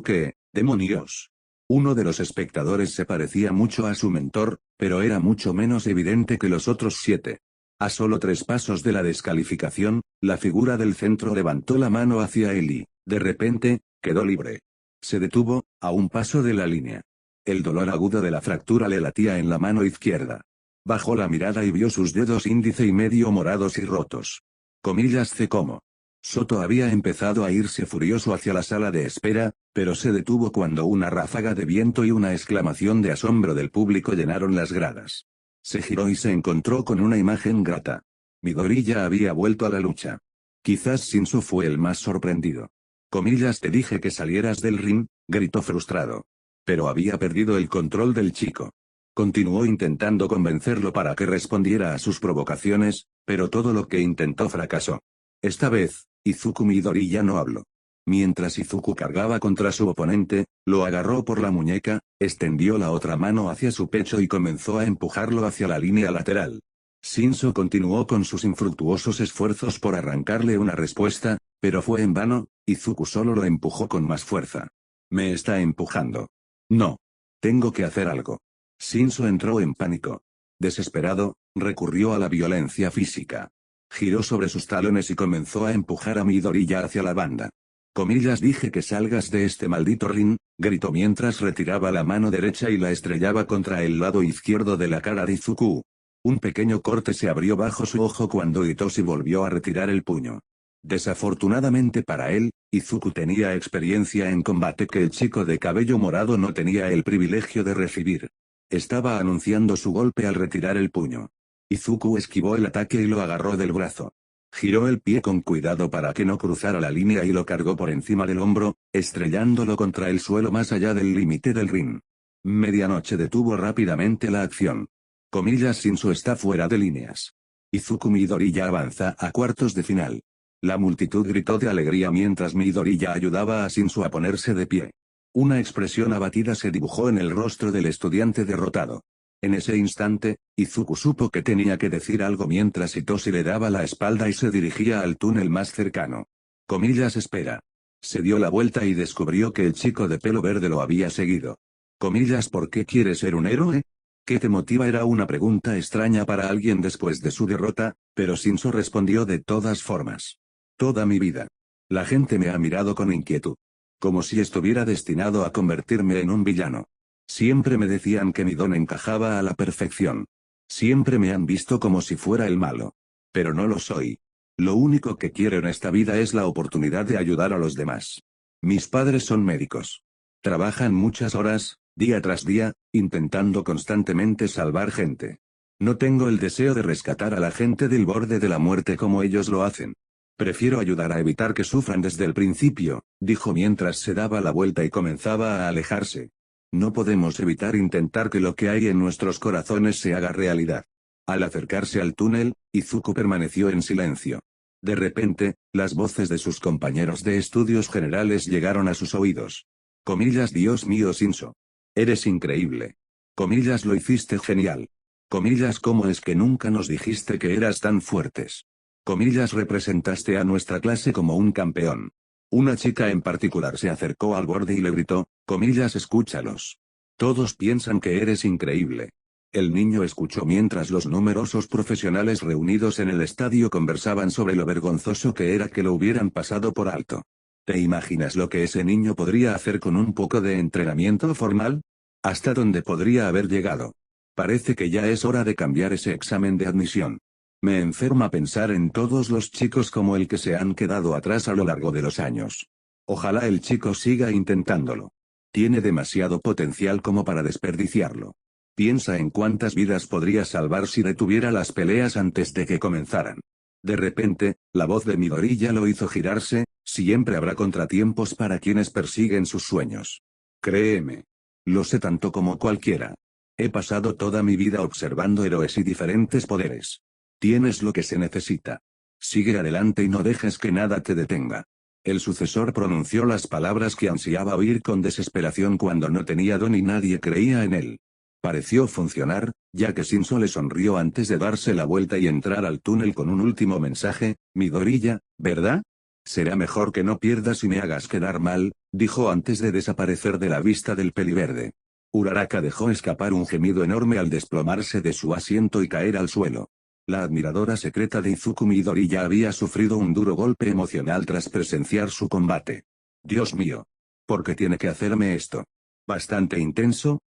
¿Qué demonios? Uno de los espectadores se parecía mucho a su mentor, pero era mucho menos evidente que los otros 7. A solo 3 pasos de la descalificación, la figura del centro levantó la mano hacia él y, de repente, quedó libre. Se detuvo, a un paso de la línea. El dolor agudo de la fractura le latía en la mano izquierda. Bajó la mirada y vio sus dedos índice y medio morados y rotos. Comillas C como. Soto había empezado a irse furioso hacia la sala de espera, pero se detuvo cuando una ráfaga de viento y una exclamación de asombro del público llenaron las gradas. Se giró y se encontró con una imagen grata. Midori ya había vuelto a la lucha. Quizás Shinso fue el más sorprendido. Comillas, te dije que salieras del ring, gritó frustrado. Pero había perdido el control del chico. Continuó intentando convencerlo para que respondiera a sus provocaciones, pero todo lo que intentó fracasó. Esta vez, Izuku Midori ya no habló. Mientras Izuku cargaba contra su oponente, lo agarró por la muñeca, extendió la otra mano hacia su pecho y comenzó a empujarlo hacia la línea lateral. Shinso continuó con sus infructuosos esfuerzos por arrancarle una respuesta, pero fue en vano, Izuku solo lo empujó con más fuerza. Me está empujando. No. Tengo que hacer algo. Shinso entró en pánico. Desesperado, recurrió a la violencia física. Giró sobre sus talones y comenzó a empujar a Midori ya hacia la banda. Comillas, dije que salgas de este maldito ring, gritó mientras retiraba la mano derecha y la estrellaba contra el lado izquierdo de la cara de Izuku. Un pequeño corte se abrió bajo su ojo cuando Itoshi volvió a retirar el puño. Desafortunadamente para él, Izuku tenía experiencia en combate que el chico de cabello morado no tenía el privilegio de recibir. Estaba anunciando su golpe al retirar el puño. Izuku esquivó el ataque y lo agarró del brazo. Giró el pie con cuidado para que no cruzara la línea y lo cargó por encima del hombro, estrellándolo contra el suelo más allá del límite del ring. Medianoche detuvo rápidamente la acción. Comillas, Shinso está fuera de líneas. Izuku Midori ya avanza a cuartos de final. La multitud gritó de alegría mientras Midori ya ayudaba a Shinso a ponerse de pie. Una expresión abatida se dibujó en el rostro del estudiante derrotado. En ese instante, Izuku supo que tenía que decir algo mientras Itoshi le daba la espalda y se dirigía al túnel más cercano. Comillas, espera. Se dio la vuelta y descubrió que el chico de pelo verde lo había seguido. Comillas, ¿por qué quieres ser un héroe? ¿Qué te motiva? Era una pregunta extraña para alguien después de su derrota, pero Shinso respondió de todas formas. Toda mi vida. La gente me ha mirado con inquietud. Como si estuviera destinado a convertirme en un villano. Siempre me decían que mi don encajaba a la perfección. Siempre me han visto como si fuera el malo. Pero no lo soy. Lo único que quiero en esta vida es la oportunidad de ayudar a los demás. Mis padres son médicos. Trabajan muchas horas, día tras día, intentando constantemente salvar gente. No tengo el deseo de rescatar a la gente del borde de la muerte como ellos lo hacen. Prefiero ayudar a evitar que sufran desde el principio, dijo mientras se daba la vuelta y comenzaba a alejarse. No podemos evitar intentar que lo que hay en nuestros corazones se haga realidad. Al acercarse al túnel, Izuku permaneció en silencio. De repente, las voces de sus compañeros de estudios generales llegaron a sus oídos. Comillas, Dios mío, Shinso. Eres increíble. Comillas, lo hiciste genial. Comillas, ¿cómo es que nunca nos dijiste que eras tan fuertes? Comillas, representaste a nuestra clase como un campeón. Una chica en particular se acercó al borde y le gritó, comillas, escúchalos. Todos piensan que eres increíble. El niño escuchó mientras los numerosos profesionales reunidos en el estadio conversaban sobre lo vergonzoso que era que lo hubieran pasado por alto. ¿Te imaginas lo que ese niño podría hacer con un poco de entrenamiento formal? ¿Hasta dónde podría haber llegado? Parece que ya es hora de cambiar ese examen de admisión. Me enferma pensar en todos los chicos como el que se han quedado atrás a lo largo de los años. Ojalá el chico siga intentándolo. Tiene demasiado potencial como para desperdiciarlo. Piensa en cuántas vidas podría salvar si detuviera las peleas antes de que comenzaran. De repente, la voz de Midori ya lo hizo girarse, siempre habrá contratiempos para quienes persiguen sus sueños. Créeme. Lo sé tanto como cualquiera. He pasado toda mi vida observando héroes y diferentes poderes. Tienes lo que se necesita. Sigue adelante y no dejes que nada te detenga. El sucesor pronunció las palabras que ansiaba oír con desesperación cuando no tenía don y nadie creía en él. Pareció funcionar, ya que Shinso le sonrió antes de darse la vuelta y entrar al túnel con un último mensaje, Midoriya, ¿verdad? Será mejor que no pierdas y me hagas quedar mal, dijo antes de desaparecer de la vista del peliverde. Uraraka dejó escapar un gemido enorme al desplomarse de su asiento y caer al suelo. La admiradora secreta de Izuku Midoriya había sufrido un duro golpe emocional tras presenciar su combate. Dios mío. ¿Por qué tiene que hacerme esto? Bastante intenso,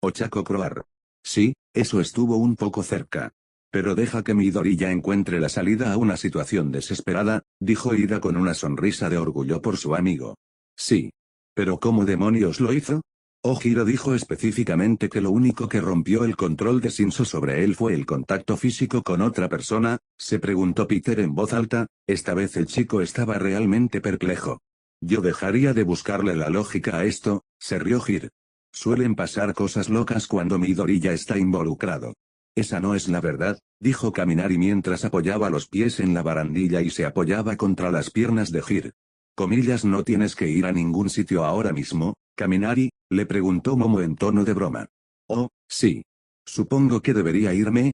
Ochako Croar. Sí, eso estuvo un poco cerca. Pero deja que Midoriya encuentre la salida a una situación desesperada, dijo Ida con una sonrisa de orgullo por su amigo. Sí. ¿Pero cómo demonios lo hizo? Ojiro dijo específicamente que lo único que rompió el control de Shinso sobre él fue el contacto físico con otra persona, se preguntó Peter en voz alta, esta vez el chico estaba realmente perplejo. Yo dejaría de buscarle la lógica a esto, se rió Hir. Suelen pasar cosas locas cuando Midoriya está involucrado. Esa no es la verdad, dijo Kaminari mientras apoyaba los pies en la barandilla y se apoyaba contra las piernas de Hir. Comillas, no tienes que ir a ningún sitio ahora mismo, Kaminari, le preguntó Momo en tono de broma. Oh, sí. Supongo que debería irme,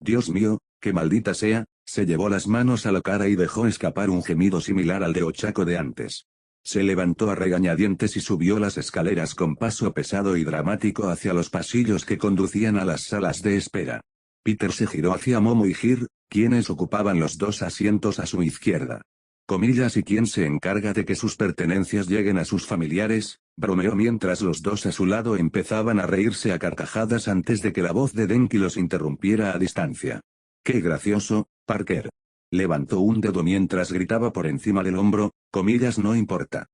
Dios mío, que maldita sea, se llevó las manos a la cara y dejó escapar un gemido similar al de Ochako de antes. Se levantó a regañadientes y subió las escaleras con paso pesado y dramático hacia los pasillos que conducían a las salas de espera. Peter se giró hacia Momo y Hir, quienes ocupaban los dos asientos a su izquierda. Comillas, ¿y quién se encarga de que sus pertenencias lleguen a sus familiares? Bromeó mientras los dos a su lado empezaban a reírse a carcajadas antes de que la voz de Denki los interrumpiera a distancia. ¡Qué gracioso, Parker! Levantó un dedo mientras gritaba por encima del hombro, comillas, no importa.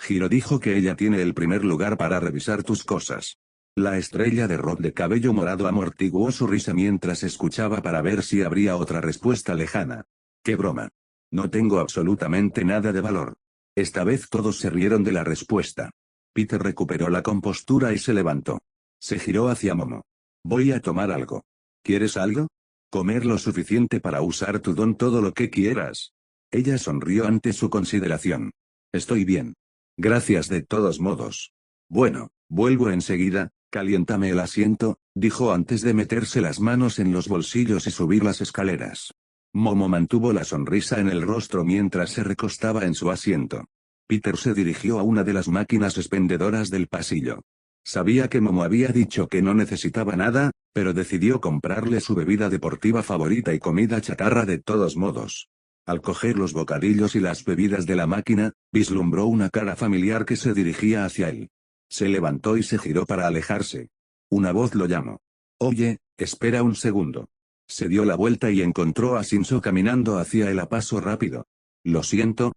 Hiro dijo que ella tiene el primer lugar para revisar tus cosas. La estrella de rock de cabello morado amortiguó su risa mientras escuchaba para ver si habría otra respuesta lejana. ¡Qué broma! No tengo absolutamente nada de valor. Esta vez todos se rieron de la respuesta. Peter recuperó la compostura y se levantó. Se giró hacia Momo. Voy a tomar algo. ¿Quieres algo? Comer lo suficiente para usar tu don todo lo que quieras. Ella sonrió ante su consideración. Estoy bien. Gracias de todos modos. Bueno, vuelvo enseguida, caliéntame el asiento, dijo antes de meterse las manos en los bolsillos y subir las escaleras. Momo mantuvo la sonrisa en el rostro mientras se recostaba en su asiento. Peter se dirigió a una de las máquinas expendedoras del pasillo. Sabía que Momo había dicho que no necesitaba nada, pero decidió comprarle su bebida deportiva favorita y comida chatarra de todos modos. Al coger los bocadillos y las bebidas de la máquina, vislumbró una cara familiar que se dirigía hacia él. Se levantó y se giró para alejarse. Una voz lo llamó. Oye, espera un segundo. Se dio la vuelta y encontró a Shinso caminando hacia él a paso rápido. Lo siento,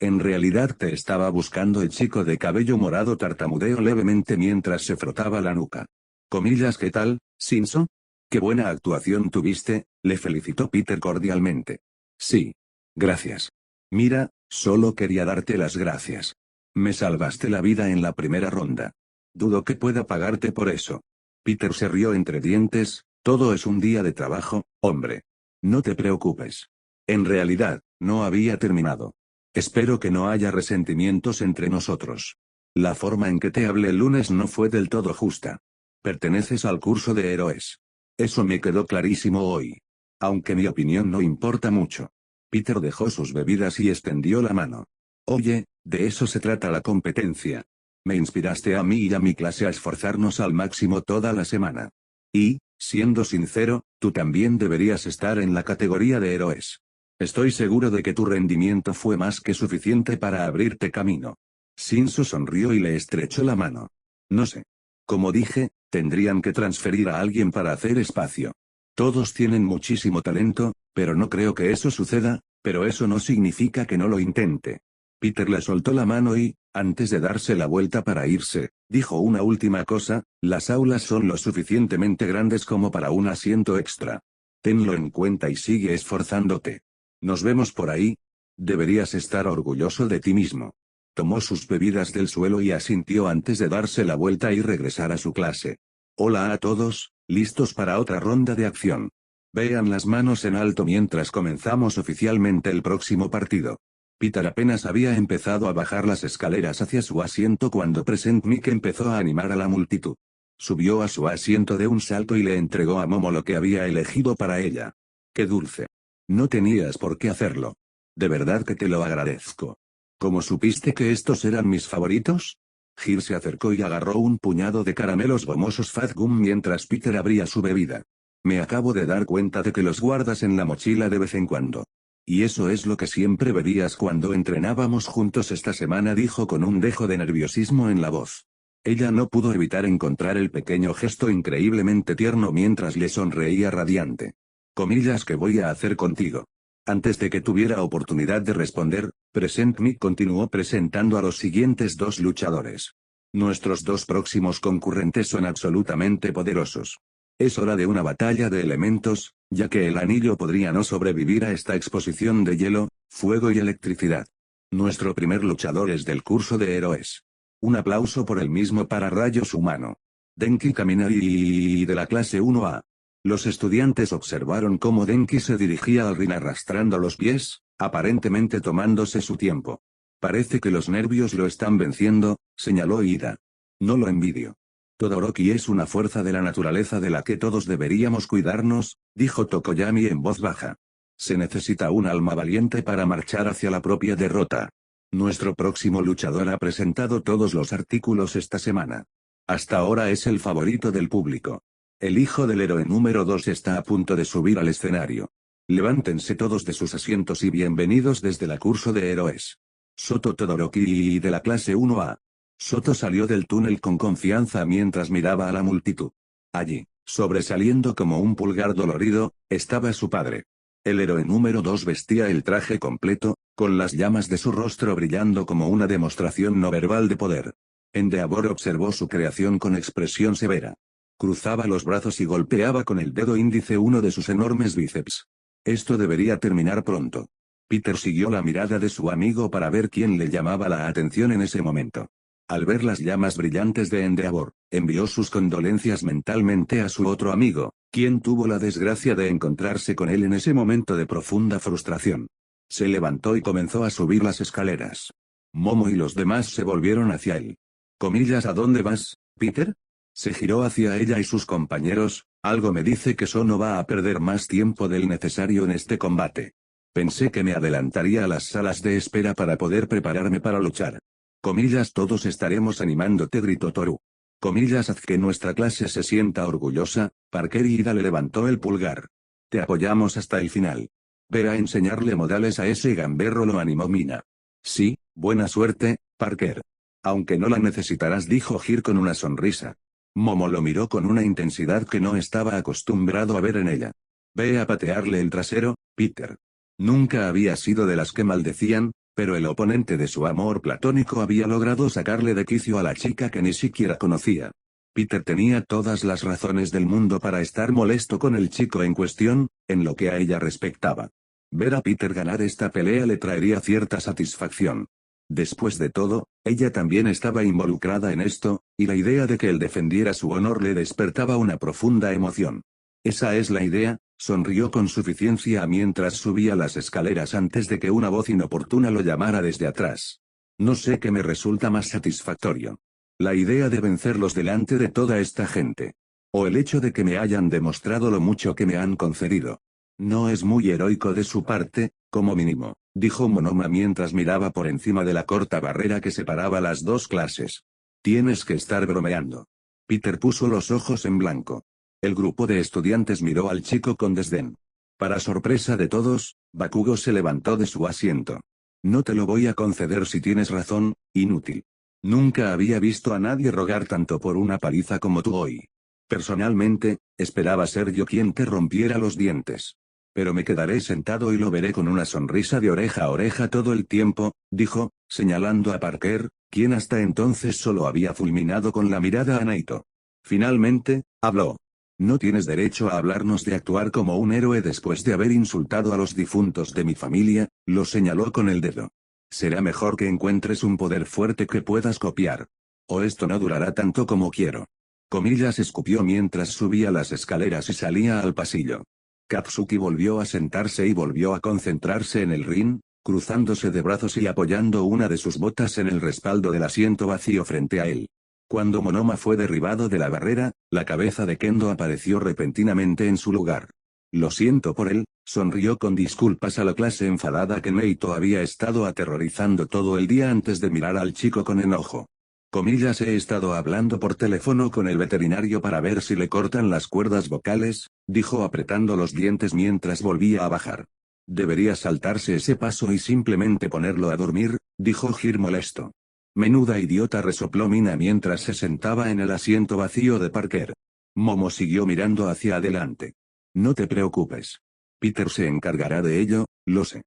en realidad te estaba buscando. El chico de cabello morado tartamudeó levemente mientras se frotaba la nuca. Comillas, ¿qué tal, Shinso? Qué buena actuación tuviste, le felicitó Peter cordialmente. Sí. Gracias. Mira, solo quería darte las gracias. Me salvaste la vida en la primera ronda. Dudo que pueda pagarte por eso. Peter se rió entre dientes, todo es un día de trabajo, hombre. No te preocupes. En realidad, no había terminado. Espero que no haya resentimientos entre nosotros. La forma en que te hablé el lunes no fue del todo justa. Perteneces al curso de héroes. Eso me quedó clarísimo hoy. Aunque mi opinión no importa mucho. Peter dejó sus bebidas y extendió la mano. Oye, de eso se trata la competencia. Me inspiraste a mí y a mi clase a esforzarnos al máximo toda la semana. Y, siendo sincero, tú también deberías estar en la categoría de héroes. Estoy seguro de que tu rendimiento fue más que suficiente para abrirte camino. Shinso sonrió y le estrechó la mano. No sé. Como dije, tendrían que transferir a alguien para hacer espacio. Todos tienen muchísimo talento, pero no creo que eso suceda, pero eso no significa que no lo intente. Peter le soltó la mano y, antes de darse la vuelta para irse, dijo una última cosa, las aulas son lo suficientemente grandes como para un asiento extra. Tenlo en cuenta y sigue esforzándote. Nos vemos por ahí. Deberías estar orgulloso de ti mismo. Tomó sus bebidas del suelo y asintió antes de darse la vuelta y regresar a su clase. Hola a todos, ¿listos para otra ronda de acción? Vean las manos en alto mientras comenzamos oficialmente el próximo partido. Peter apenas había empezado a bajar las escaleras hacia su asiento cuando Present Mic empezó a animar a la multitud. Subió a su asiento de un salto y le entregó a Momo lo que había elegido para ella. ¡Qué dulce! No tenías por qué hacerlo. De verdad que te lo agradezco. ¿Cómo supiste que estos eran mis favoritos? Gil se acercó y agarró un puñado de caramelos gomosos Fat Gum mientras Peter abría su bebida. Me acabo de dar cuenta de que los guardas en la mochila de vez en cuando. Y eso es lo que siempre bebías cuando entrenábamos juntos esta semana, dijo con un dejo de nerviosismo en la voz. Ella no pudo evitar encontrar el pequeño gesto increíblemente tierno mientras le sonreía radiante. Comillas, ¿qué voy a hacer contigo? Antes de que tuviera oportunidad de responder, Present Mic continuó presentando a los siguientes dos luchadores. Nuestros dos próximos concurrentes son absolutamente poderosos. Es hora de una batalla de elementos, ya que el anillo podría no sobrevivir a esta exposición de hielo, fuego y electricidad. Nuestro primer luchador es del curso de héroes. Un aplauso por el mismo para rayos humano. Denki Kaminari de la clase 1A. Los estudiantes observaron cómo Denki se dirigía al ring arrastrando los pies, aparentemente tomándose su tiempo. Parece que los nervios lo están venciendo, señaló Ida. No lo envidio. Todoroki es una fuerza de la naturaleza de la que todos deberíamos cuidarnos, dijo Tokoyami en voz baja. Se necesita un alma valiente para marchar hacia la propia derrota. Nuestro próximo luchador ha presentado todos los artículos esta semana. Hasta ahora es el favorito del público. El hijo del héroe número 2 está a punto de subir al escenario. Levántense todos de sus asientos y bienvenidos desde la curso de héroes. Soto Todoroki de la clase 1A. Soto salió del túnel con confianza mientras miraba a la multitud. Allí, sobresaliendo como un pulgar dolorido, estaba su padre. El héroe número 2 vestía el traje completo, con las llamas de su rostro brillando como una demostración no verbal de poder. Endeavor observó su creación con expresión severa. Cruzaba los brazos y golpeaba con el dedo índice uno de sus enormes bíceps. Esto debería terminar pronto. Peter siguió la mirada de su amigo para ver quién le llamaba la atención en ese momento. Al ver las llamas brillantes de Endeavor, envió sus condolencias mentalmente a su otro amigo, quien tuvo la desgracia de encontrarse con él en ese momento de profunda frustración. Se levantó y comenzó a subir las escaleras. Momo y los demás se volvieron hacia él. Comillas, ¿a dónde vas, Peter? Se giró hacia ella y sus compañeros. Algo me dice que So no va a perder más tiempo del necesario en este combate. Pensé que me adelantaría a las salas de espera para poder prepararme para luchar. Comillas, todos estaremos animándote, gritó Toru. Comillas, haz que nuestra clase se sienta orgullosa. Parker y Ida le levantó el pulgar. Te apoyamos hasta el final. Ve a enseñarle modales a ese gamberro, lo animó Mina. Sí, buena suerte, Parker. Aunque no la necesitarás, dijo Gir con una sonrisa. Momo lo miró con una intensidad que no estaba acostumbrado a ver en ella. Ve a patearle el trasero, Peter. Nunca había sido de las que maldecían, pero el oponente de su amor platónico había logrado sacarle de quicio a la chica que ni siquiera conocía. Peter tenía todas las razones del mundo para estar molesto con el chico en cuestión, en lo que a ella respectaba. Ver a Peter ganar esta pelea le traería cierta satisfacción. Después de todo, ella también estaba involucrada en esto, y la idea de que él defendiera su honor le despertaba una profunda emoción. Esa es la idea, sonrió con suficiencia mientras subía las escaleras antes de que una voz inoportuna lo llamara desde atrás. No sé qué me resulta más satisfactorio. La idea de vencerlos delante de toda esta gente. O el hecho de que me hayan demostrado lo mucho que me han concedido. No es muy heroico de su parte, como mínimo, dijo Monoma mientras miraba por encima de la corta barrera que separaba las dos clases. Tienes que estar bromeando. Peter puso los ojos en blanco. El grupo de estudiantes miró al chico con desdén. Para sorpresa de todos, Bakugo se levantó de su asiento. No te lo voy a conceder si tienes razón, inútil. Nunca había visto a nadie rogar tanto por una paliza como tú hoy. Personalmente, esperaba ser yo quien te rompiera los dientes. Pero me quedaré sentado y lo veré con una sonrisa de oreja a oreja todo el tiempo, dijo, señalando a Parker, quien hasta entonces solo había fulminado con la mirada a Naito. Finalmente, habló. No tienes derecho a hablarnos de actuar como un héroe después de haber insultado a los difuntos de mi familia, lo señaló con el dedo. Será mejor que encuentres un poder fuerte que puedas copiar. O esto no durará tanto como quiero. Comillas, escupió mientras subía las escaleras y salía al pasillo. Katsuki volvió a sentarse y volvió a concentrarse en el ring, cruzándose de brazos y apoyando una de sus botas en el respaldo del asiento vacío frente a él. Cuando Monoma fue derribado de la barrera, la cabeza de Kendo apareció repentinamente en su lugar. Lo siento por él, sonrió con disculpas a la clase enfadada que Neito había estado aterrorizando todo el día antes de mirar al chico con enojo. Comillas, he estado hablando por teléfono con el veterinario para ver si le cortan las cuerdas vocales, dijo apretando los dientes mientras volvía a bajar. Debería saltarse ese paso y simplemente ponerlo a dormir, dijo Gir molesto. Menuda idiota, resopló Mina mientras se sentaba en el asiento vacío de Parker. Momo siguió mirando hacia adelante. No te preocupes. Peter se encargará de ello, lo sé.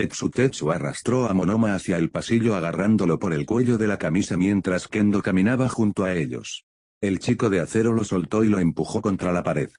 Tetsu arrastró a Monoma hacia el pasillo agarrándolo por el cuello de la camisa mientras Kendo caminaba junto a ellos. El chico de acero lo soltó y lo empujó contra la pared.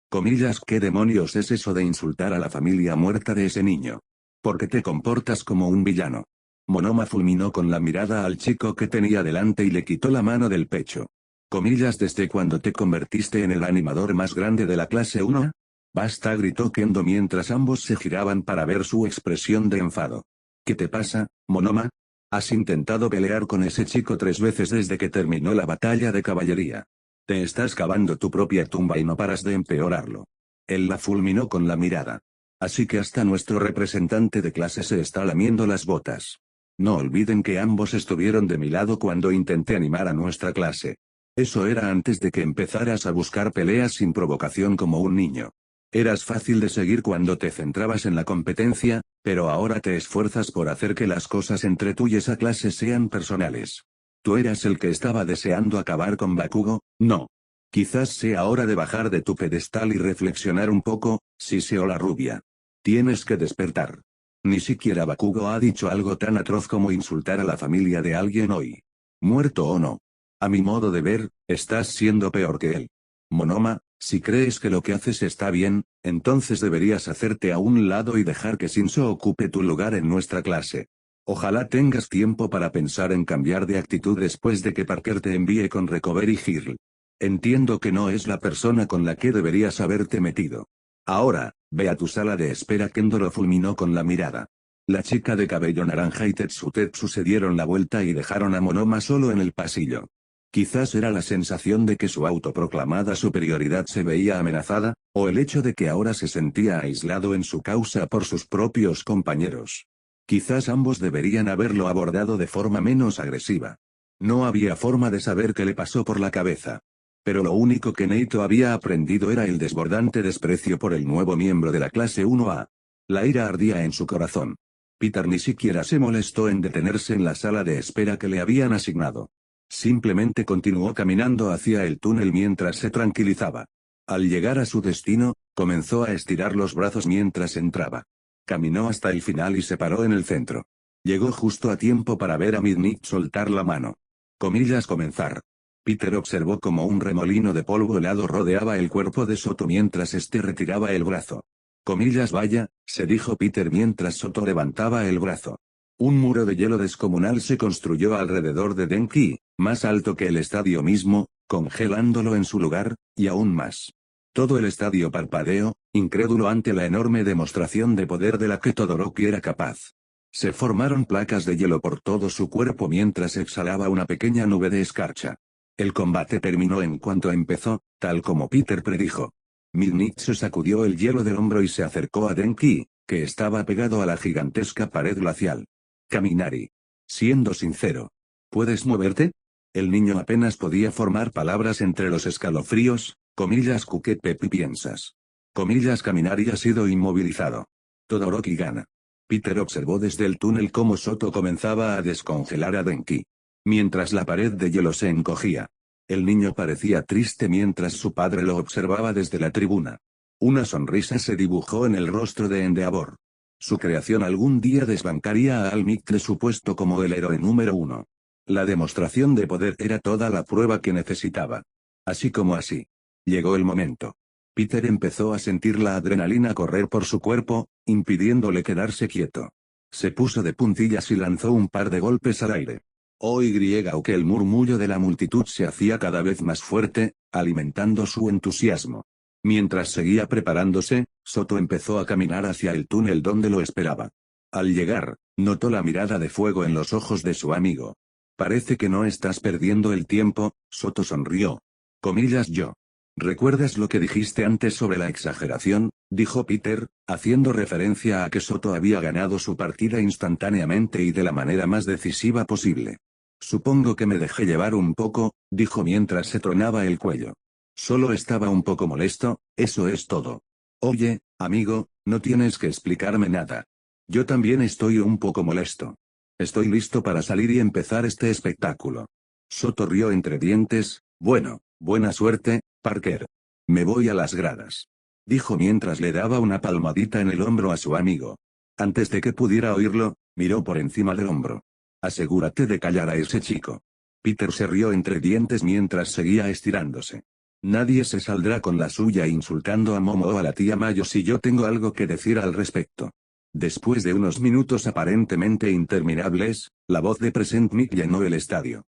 Comillas, ¿qué demonios es eso de insultar a la familia muerta de ese niño? ¿Por qué te comportas como un villano? Monoma fulminó con la mirada al chico que tenía delante y le quitó la mano del pecho. Comillas, ¿desde cuando te convertiste en el animador más grande de la clase 1? Basta, gritó Kendo mientras ambos se giraban para ver su expresión de enfado. ¿Qué te pasa, Monoma? Has intentado pelear con ese chico 3 veces desde que terminó la batalla de caballería. Te estás cavando tu propia tumba y no paras de empeorarlo. Él la fulminó con la mirada. Así que hasta nuestro representante de clase se está lamiendo las botas. No olviden que ambos estuvieron de mi lado cuando intenté animar a nuestra clase. Eso era antes de que empezaras a buscar peleas sin provocación como un niño. Eras fácil de seguir cuando te centrabas en la competencia, pero ahora te esfuerzas por hacer que las cosas entre tú y esa clase sean personales. ¿Tú eras el que estaba deseando acabar con Bakugo? No. Quizás sea hora de bajar de tu pedestal y reflexionar un poco, Siseo la rubia. Tienes que despertar. Ni siquiera Bakugo ha dicho algo tan atroz como insultar a la familia de alguien hoy. Muerto o no. A mi modo de ver, estás siendo peor que él. Monoma, si crees que lo que haces está bien, entonces deberías hacerte a un lado y dejar que Shinso ocupe tu lugar en nuestra clase. Ojalá tengas tiempo para pensar en cambiar de actitud después de que Parker te envíe con Recovery Girl. Entiendo que no es la persona con la que deberías haberte metido. Ahora, ve a tu sala de espera. Kendo lo fulminó con la mirada. La chica de cabello naranja y Tetsu se dieron la vuelta y dejaron a Monoma solo en el pasillo. Quizás era la sensación de que su autoproclamada superioridad se veía amenazada, o el hecho de que ahora se sentía aislado en su causa por sus propios compañeros. Quizás ambos deberían haberlo abordado de forma menos agresiva. No había forma de saber qué le pasó por la cabeza. Pero lo único que Neito había aprendido era el desbordante desprecio por el nuevo miembro de la clase 1A. La ira ardía en su corazón. Peter ni siquiera se molestó en detenerse en la sala de espera que le habían asignado. Simplemente continuó caminando hacia el túnel mientras se tranquilizaba. Al llegar a su destino, comenzó a estirar los brazos mientras entraba. Caminó hasta el final y se paró en el centro. Llegó justo a tiempo para ver a Midnight soltar la mano. Comillas, comenzar. Peter observó como un remolino de polvo helado rodeaba el cuerpo de Soto mientras éste retiraba el brazo. Comillas, vaya, se dijo Peter mientras Soto levantaba el brazo. Un muro de hielo descomunal se construyó alrededor de Denki, más alto que el estadio mismo, congelándolo en su lugar, y aún más. Todo el estadio parpadeó, incrédulo ante la enorme demostración de poder de la que Todoroki era capaz. Se formaron placas de hielo por todo su cuerpo mientras exhalaba una pequeña nube de escarcha. El combate terminó en cuanto empezó, tal como Peter predijo. Midnight se sacudió el hielo del hombro y se acercó a Denki, que estaba pegado a la gigantesca pared glacial. Kaminari. Siendo sincero. ¿Puedes moverte? El niño apenas podía formar palabras entre los escalofríos, comillas, ¿qué piensas? Comillas, Kaminari ha sido inmovilizado. Todoroki gana. Peter observó desde el túnel cómo Soto comenzaba a descongelar a Denki. Mientras la pared de hielo se encogía. El niño parecía triste mientras su padre lo observaba desde la tribuna. Una sonrisa se dibujó en el rostro de Endeavor. Su creación algún día desbancaría a Almik de su puesto como el héroe número 1. La demostración de poder era toda la prueba que necesitaba. Así como así. Llegó el momento. Peter empezó a sentir la adrenalina correr por su cuerpo, impidiéndole quedarse quieto. Se puso de puntillas y lanzó un par de golpes al aire. Aunque el murmullo de la multitud se hacía cada vez más fuerte, alimentando su entusiasmo. Mientras seguía preparándose, Soto empezó a caminar hacia el túnel donde lo esperaba. Al llegar, notó la mirada de fuego en los ojos de su amigo. Parece que no estás perdiendo el tiempo, Soto sonrió. Comillas yo. ¿Recuerdas lo que dijiste antes sobre la exageración? Dijo Peter, haciendo referencia a que Soto había ganado su partida instantáneamente y de la manera más decisiva posible. Supongo que me dejé llevar un poco, dijo mientras se tronaba el cuello. Solo estaba un poco molesto, eso es todo. Oye, amigo, no tienes que explicarme nada. Yo también estoy un poco molesto. Estoy listo para salir y empezar este espectáculo. Soto rió entre dientes, bueno, buena suerte, Parker. Me voy a las gradas. Dijo mientras le daba una palmadita en el hombro a su amigo. Antes de que pudiera oírlo, miró por encima del hombro. Asegúrate de callar a ese chico. Peter se rió entre dientes mientras seguía estirándose. Nadie se saldrá con la suya insultando a Momo o a la tía Mayo si yo tengo algo que decir al respecto. Después de unos minutos aparentemente interminables, la voz de Present Mic llenó el estadio.